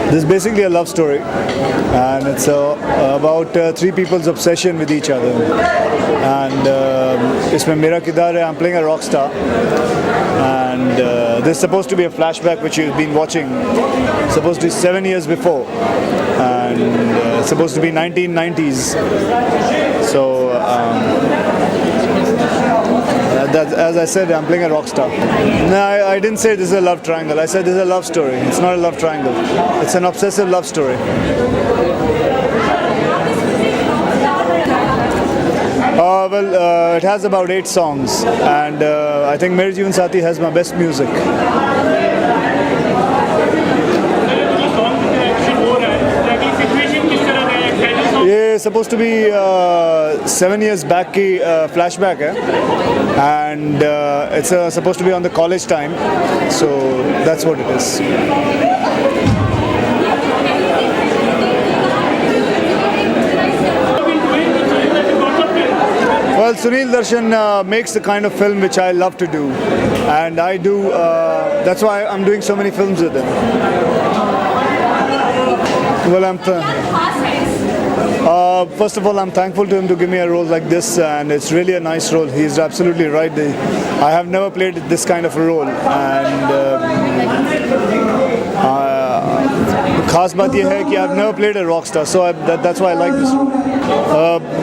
This is basically a love story, and it's about three people's obsession with each other. And इसमें मेरा किरदार है, I'm playing a rock star, and this is supposed to be a flashback which you've been watching, supposed to be 7 years before, and supposed to be 1990s. So as I said, I'm playing a rock star. No, I didn't say this is a love triangle. I said this is a love story. It's not a love triangle. It's an obsessive love story. Well, it has about 8 songs, and I think Mere Jeevan Saathi has my best music. ये supposed to be 7 years back की flashback है, and it's supposed to be on the college time, so that's what it is. Well, Sunil Darshan makes the kind of film which I love to do, and I do. That's why I'm doing so many films with him. Well, first of all, I'm thankful to him to give me a role like this, and it's really a nice role. He's absolutely right. I have never played this kind of a role, and खास बात यह है कि I've never played a rock star, so that's why I like this role.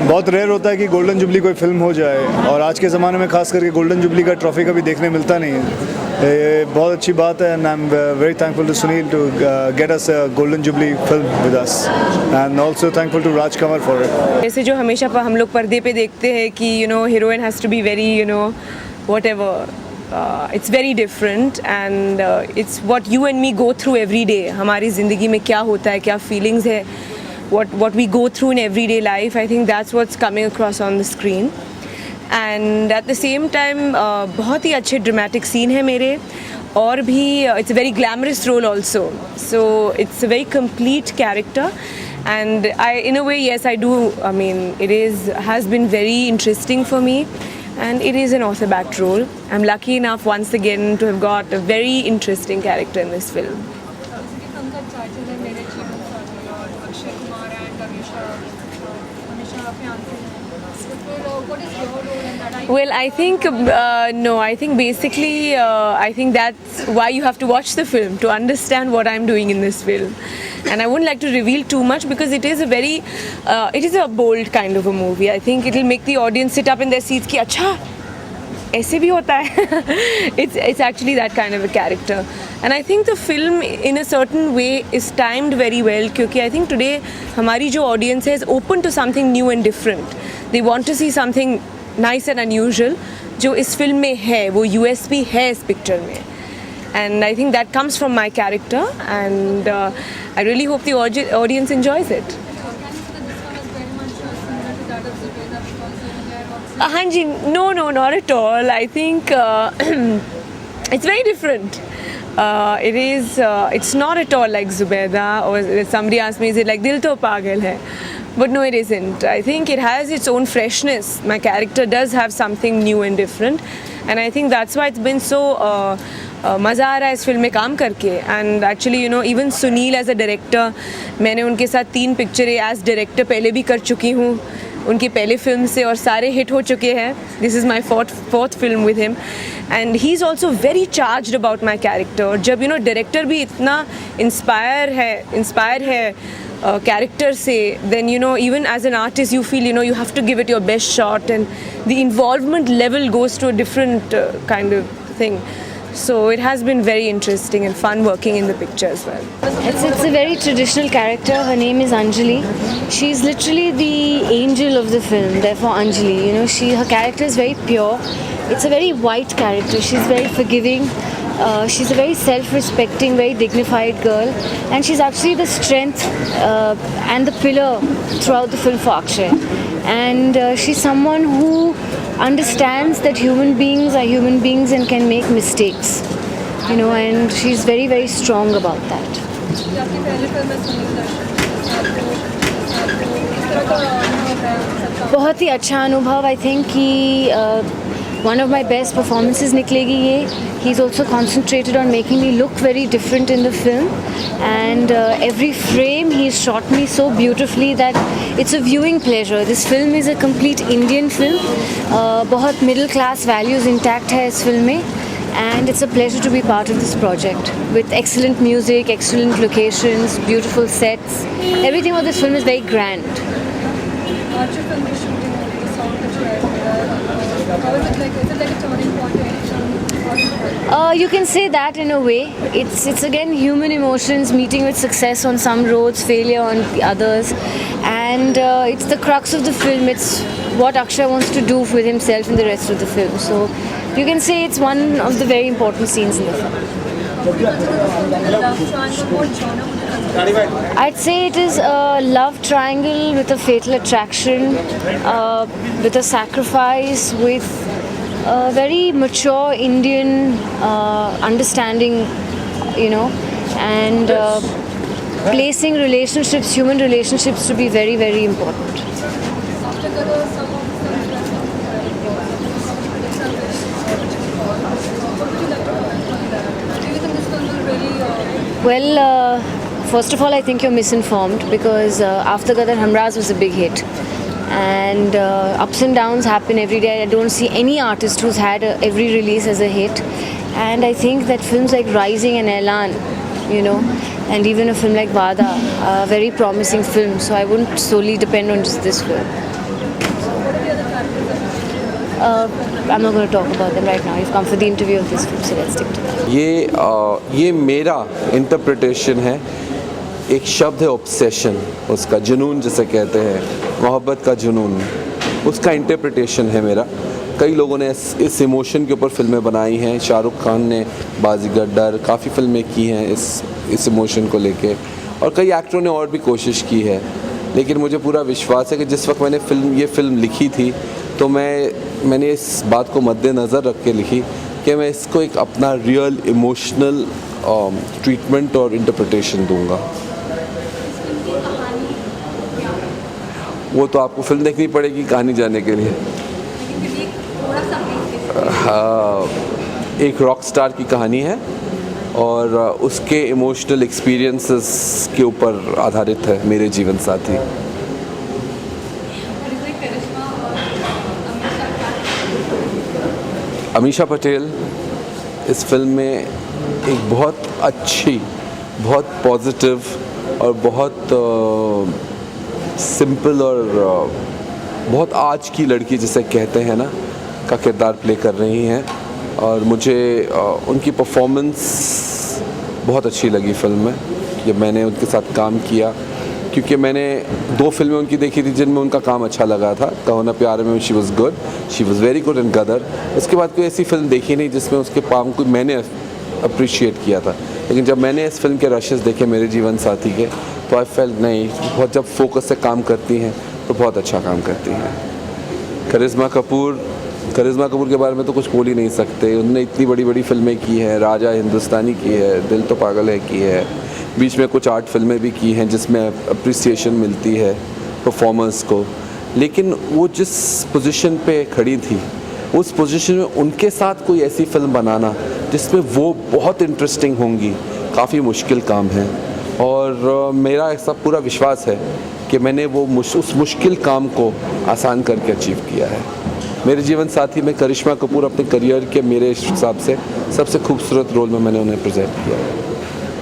बहुत rare होता है कि golden jubilee कोई फिल्म हो जाए, और आज के ज़माने में खास करके गोल्डन जुबली का ट्रॉफी कभी देखने मिलता नहीं है. ये बहुत अच्छी बात है, and I'm very thankful to Sunil to get us a golden jubilee film with us, and also thankful to Raj Kamar for it. जैसे जो हमेशा हम लोग पर्दे पे देखते हैं कि heroine has to be very whatever, it's very different, and it's what you and me go through every day. हमारी ज़िंदगी में क्या होता है, क्या feelings है, what we go through in everyday life. I think that's what's coming across on the screen. And at the same time बहुत ही अच्छे dramatic scene है मेरे, और भी it's a very glamorous role also, so it's a very complete character, and in a way, yes, I do. I mean, has been very interesting for me, and it is an author-backed role. I'm lucky enough once again to have got a very interesting character in this film. Well, I think no. I think basically, I think that's why you have to watch the film to understand what I'm doing in this film. And I wouldn't like to reveal too much because it is a bold kind of a movie. I think it'll make the audience sit up in their seats. कि अच्छा ऐसे भी होता है. It's actually that kind of a character. And I think the film in a certain way is timed very well, क्योंकि I think today हमारी जो audience है is open to something new and different. They want to see something nice and unusual जो इस film में है, वो USP है इस पिक्चर में. And I think that comes from my character, and I really hope the audience enjoys it. Hanji, no, not at all. I think it's very different. It's not at all like Zubeda, or somebody asked me, is it like Dil To Pagal Hai? But no, it isn't. I think it has its own freshness. My character does have something new and different, and I think that's why it's been so मज़ा आ रहा है इस film में काम करके. And actually even Sunil as a director, मैंने उनके साथ 3 पिक्चरें एज डायरेक्टर पहले भी कर चुकी हूँ उनकी पहले फिल्म से, और सारे हिट हो चुके हैं. This is my fourth film with him, and he is also very charged about my character. जब डायरेक्टर भी इतना इंस्पायर है character से, then even as an artist you feel you have to give it your best shot, and the involvement level goes to a different kind of thing. So it has been very interesting and fun working in the picture as well. It's a very traditional character. Her name is Anjali. She's literally the angel of the film, therefore Anjali. Her character is very pure. It's a very white character. She's very forgiving. She's a very self-respecting, very dignified girl, and she's actually the strength and the pillar throughout the film for Akshay. And she's someone who understands that human beings are human beings and can make mistakes, and she's very, very strong about that. बहुत ही अच्छा अनुभव. I think कि one of my best performances निकलेगी ये. He's also concentrated on making me look very different in the film, and every frame he's shot me so beautifully that it's a viewing pleasure. This film is a complete Indian film. बहुत middle class values intact है इस film में, and it's a pleasure to be part of this project with excellent music, excellent locations, beautiful sets. Everything about this film is very grand. How is it like? Is it like a turning point? You can say that in a way. It's again human emotions meeting with success on some roads, failure on the others, and and it's the crux of the film. It's what Akshay wants to do with himself in the rest of the film. So you can say it's one of the very important scenes in the film. I'd say it is a love triangle with a fatal attraction, with a sacrifice, with a very mature Indian understanding, you know, and placing relationships, human relationships, to be very, very important. Well, first of all, I think you're misinformed, because After Gadar Hamraz was a big hit, and ups and downs happen every day. I don't see any artist who's had every release as a hit, and I think that films like Rising and Elan, you know, and even a film like Vada are very promising films. So I wouldn't solely depend on just this film. I'm not going to talk about them right now. You've come for the interview of this film, so let's stick to that. ये मेरा interpretation है. एक शब्द है obsession, उसका जुनून जिसे कहते हैं, मोहब्बत का जुनून, उसका इंटरप्रिटेशन है मेरा. कई लोगों ने इस इमोशन के ऊपर फिल्में बनाई हैं. शाहरुख खान ने बाजीगर, डर, काफ़ी फिल्में की हैं इस इमोशन को लेके, और कई एक्टरों ने और भी कोशिश की है. लेकिन मुझे पूरा विश्वास है कि जिस वक्त मैंने ये फिल्म लिखी थी, तो मैंने इस बात को मद्देनज़र रख के लिखी कि मैं इसको एक अपना रियल इमोशनल ट्रीटमेंट और इंटरप्रिटेशन दूंगा. वो तो आपको फिल्म देखनी पड़ेगी कहानी जानने के लिए. हाँ, एक रॉक स्टार की कहानी है और उसके इमोशनल एक्सपीरियंसेस के ऊपर आधारित है मेरे जीवन साथी. अमीषा पटेल इस फिल्म में एक बहुत अच्छी, बहुत पॉजिटिव और बहुत सिंपल और बहुत आज की लड़की जिसे कहते हैं ना, का किरदार प्ले कर रही हैं. और मुझे उनकी परफॉर्मेंस बहुत अच्छी लगी फिल्म में. जब मैंने उनके साथ काम किया, क्योंकि मैंने 2 फिल्में उनकी देखी थी जिनमें उनका काम अच्छा लगा था. कहो ना प्यार में she was good, she was very good in Gadar. उसके बाद कोई ऐसी फिल्म देखी नहीं जिसमें उसके काम को मैंने अप्रिशिएट किया था. लेकिन जब मैंने इस फिल्म के रशेस देखे मेरे जीवन साथी के, तो आई फेल्ट नहीं, बहुत जब फोकस से काम करती हैं तो बहुत अच्छा काम करती हैं. करिश्मा कपूर के बारे में तो कुछ बोल ही नहीं सकते. उन्होंने इतनी बड़ी बड़ी फिल्में की हैं. राजा हिंदुस्तानी की है, दिल तो पागल है की है, बीच में कुछ आर्ट फिल्में भी की हैं जिसमें अप्रिसिएशन मिलती है परफॉर्मेंस को. लेकिन वो जिस पोजीशन पे खड़ी थी, उस पोजीशन में उनके साथ कोई ऐसी फिल्म बनाना जिसमें वो बहुत इंटरेस्टिंग होंगी, काफ़ी मुश्किल काम है. और मेरा ऐसा पूरा विश्वास है कि मैंने उस मुश्किल काम को आसान करके अचीव किया है. मेरे जीवन साथी में करिश्मा कपूर अपने करियर के मेरे हिसाब से सबसे खूबसूरत रोल में मैंने उन्हें प्रेजेंट किया है.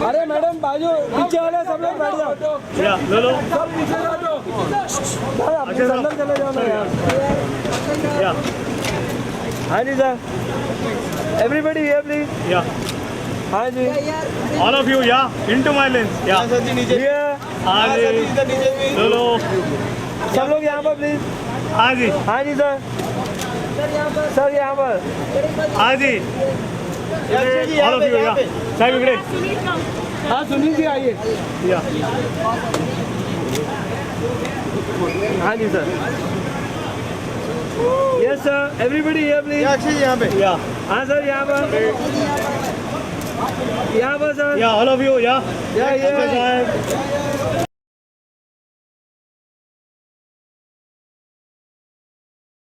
अरे मैडम बाजू पीछे वाले सब लोग बैठ जाओ. या लो सब पीछे जाओ. भाई आप अंदर चले जाओ ना यार. या हाँ जी सर. Everybody here please. या हाँ जी. ऑल ऑफ यू या इनटू माय लेंस. या सर जी नीचे. हाँ जी नीचे लो सब लोग यहाँ पर प्लीज. हाँ जी. हाँ जी सर. सर यहाँ पर. हाँ जी. ऑल ऑफ यू या साहब इकडे. हाँ सुनील जी आइए. या हाँ जी sir. Yes sir. Everybody here please. Akshay ji यहाँ पे. या हाँ सर यहाँ पर. यहाँ पर सर. या ऑल ऑफ यू या. या